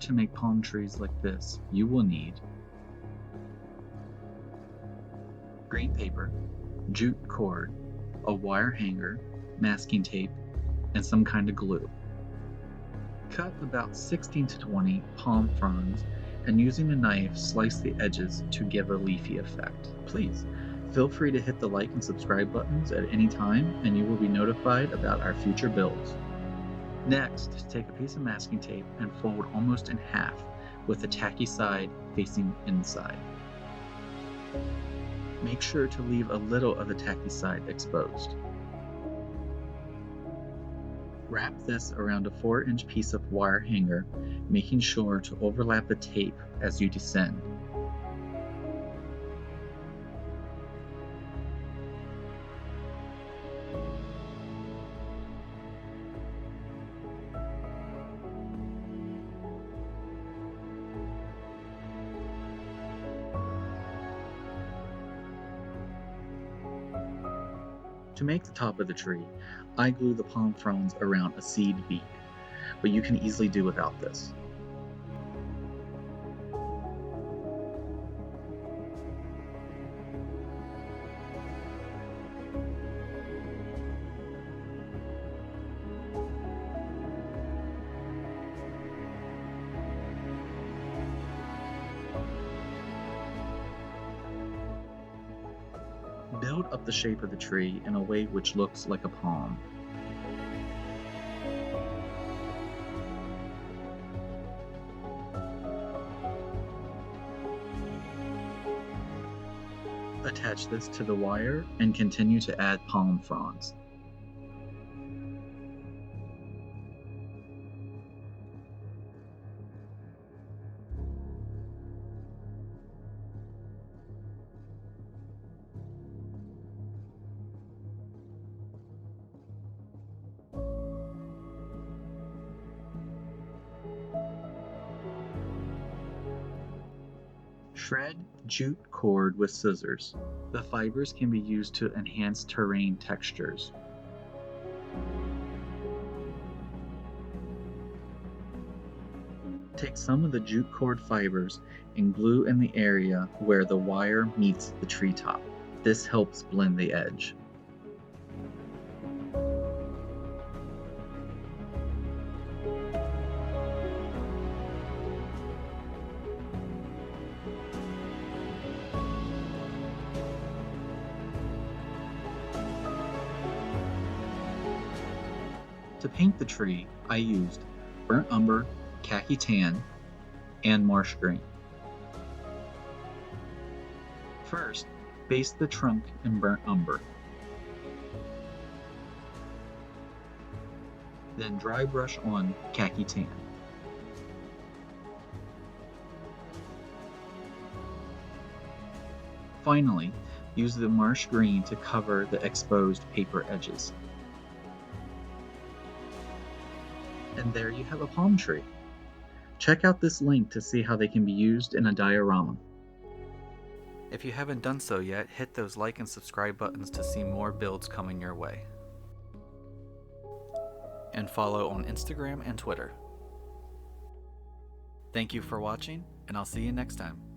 to make palm trees like this, you will need green paper, jute cord, a wire hanger, masking tape, and some kind of glue. Cut about 16 to 20 palm fronds and using a knife slice the edges to give a leafy effect. Please feel free to hit the like and subscribe buttons at any time and you will be notified about our future builds. Next, take a piece of masking tape and fold almost in half with the tacky side facing inside. Make sure to leave a little of the tacky side exposed. Wrap this around a 4-inch piece of wire hanger, making sure to overlap the tape as you descend. To make the top of the tree, I glue the palm fronds around a seed bead, but you can easily do without this. Build up the shape of the tree in a way which looks like a palm. Attach this to the wire and continue to add palm fronds. Shred jute cord with scissors. The fibers can be used to enhance terrain textures. Take some of the jute cord fibers and glue in the area where the wire meets the treetop. This helps blend the edge. To paint the tree, I used burnt umber, khaki tan, and marsh green. First, base the trunk in burnt umber. Then dry brush on khaki tan. Finally, use the marsh green to cover the exposed paper edges. And there you have a palm tree. Check out this link to see how they can be used in a diorama. If you haven't done so yet, hit those like and subscribe buttons to see more builds coming your way. And follow on Instagram and Twitter. Thank you for watching, and I'll see you next time.